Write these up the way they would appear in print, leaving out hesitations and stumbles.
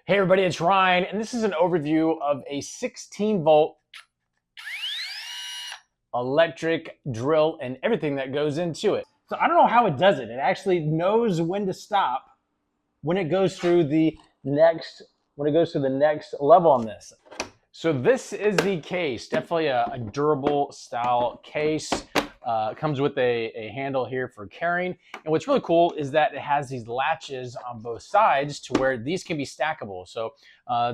Hey everybody, it's Ryan, and this is an overview of a 16-volt electric drill and everything that goes into it. So I don't know how it does it. It actually knows when to stop when it goes through the next level on this. So this is the case, definitely a durable style case. It comes with a handle here for carrying. And what's really cool is that it has these latches on both sides to where these can be stackable. So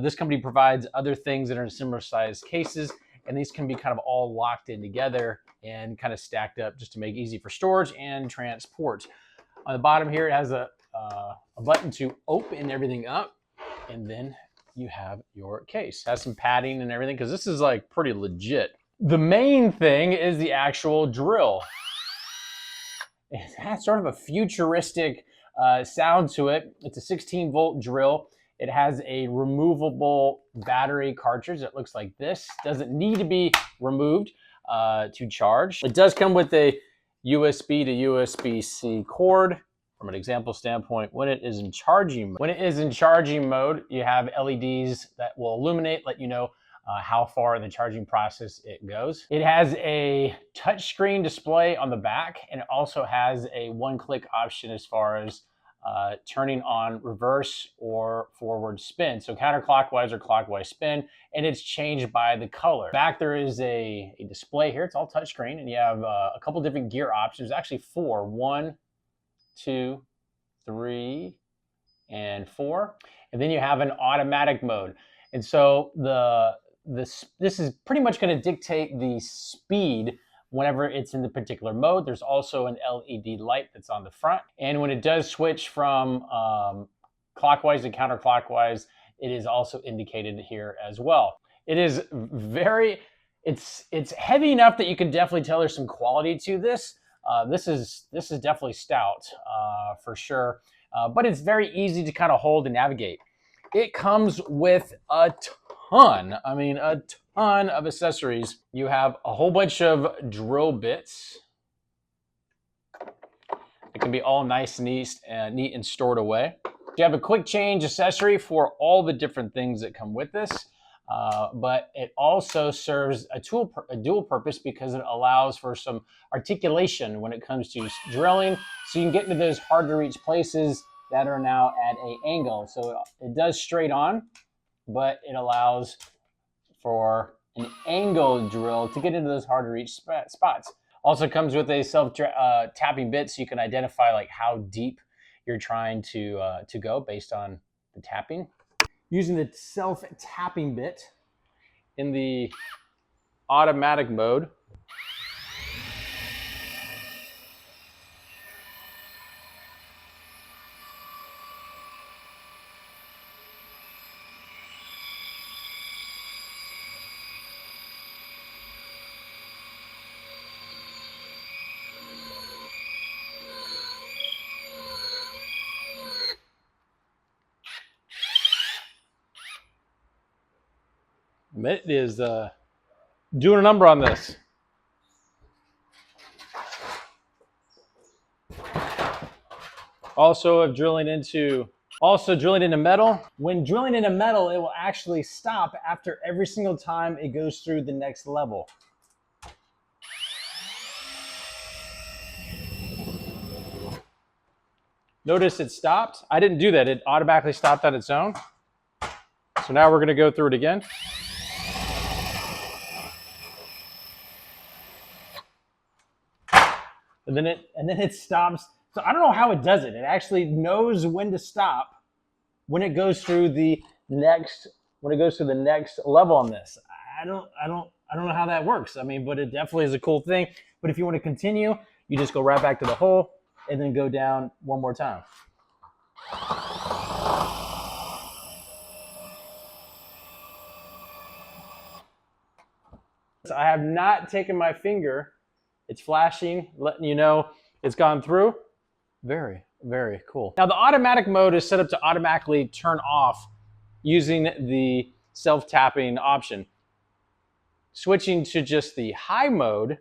this company provides other things that are in similar size cases, and these can be kind of all locked in together and kind of stacked up just to make it easy for storage and transport. On the bottom here, it has a button to open everything up, and then you have your case. It has some padding and everything because this is like pretty legit. The main thing is the actual drill. It has sort of a futuristic sound to it. It's a 16-volt drill. It has a removable battery cartridge that looks like this. Doesn't need to be removed to charge. It does come with a USB to USB-C cord. From an example standpoint, when it is in charging mode, you have LEDs that will illuminate, let you know how far in the charging process it goes. It has a touchscreen display on the back, and it also has a one-click option as far as turning on reverse or forward spin. So counterclockwise or clockwise spin, and it's changed by the color. Back there is a display here. It's all touchscreen, and you have a couple different gear options. Actually 4, 1, 2, 3, and 4. And then you have an automatic mode. And so this is pretty much going to dictate the speed whenever it's in the particular mode. There's also an LED light that's on the front. And when it does switch from clockwise to counterclockwise, it is also indicated here as well. It is it's heavy enough that you can definitely tell there's some quality to this. This is definitely stout for sure, but it's very easy to kind of hold and navigate. It comes with a ton of accessories. You have a whole bunch of drill bits. It can be all nice and neat and stored away. You have a quick change accessory for all the different things that come with this. But it also serves a dual purpose because it allows for some articulation when it comes to drilling, so you can get into those hard to reach places that are now at an angle. So it does straight on, but it allows for an angle drill to get into those hard to reach spots. Also comes with a self-tapping bit, so you can identify like how deep you're trying to go based on the tapping. Using the self-tapping bit in the automatic mode, it is doing a number on this. Also drilling into metal. When drilling into metal, it will actually stop after every single time it goes through the next level. Notice it stopped. I didn't do that. It automatically stopped on its own. So now we're going to go through it again. And then it stops. So I don't know how it does it. It actually knows when to stop when it goes through the next level on this. I don't know how that works. I mean, but it definitely is a cool thing. But if you want to continue, you just go right back to the hole and then go down one more time. So I have not taken my finger. It's flashing, letting you know it's gone through. Very, very cool. Now the automatic mode is set up to automatically turn off using the self-tapping option. Switching to just the high mode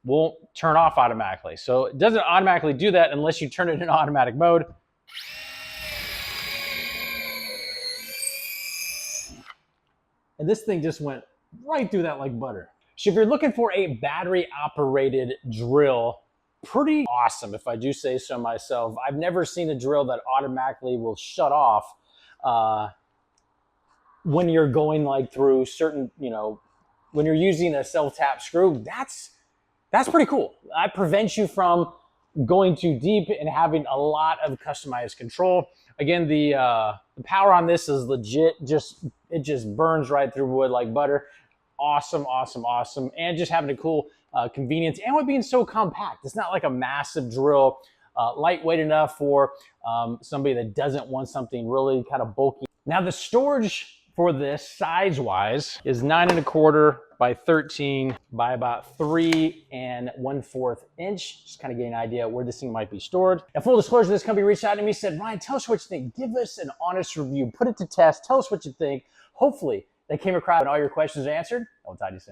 won't turn off automatically. So it doesn't automatically do that unless you turn it in automatic mode. and this thing just went right through that like butter. So if you're looking for a battery operated drill, pretty awesome if I do say so myself. I've never seen a drill that automatically will shut off when you're going like through certain, when you're using a self-tap screw. That's pretty cool. That prevents you from going too deep and having a lot of customized control. Again, the power on this is legit. It just burns right through wood like butter. Awesome, awesome, awesome. And just having a cool convenience, and with being so compact. It's not like a massive drill, lightweight enough for somebody that doesn't want something really kind of bulky. Now the storage for this size-wise is 9¼ by 13 by about 3 1/4 inch. Just kind of getting an idea where this thing might be stored. Now, full disclosure, this company reached out to me, said, Ryan, tell us what you think. Give us an honest review. Put it to test. Tell us what you think. Hopefully, they came across and all your questions are answered. I'll talk to you soon.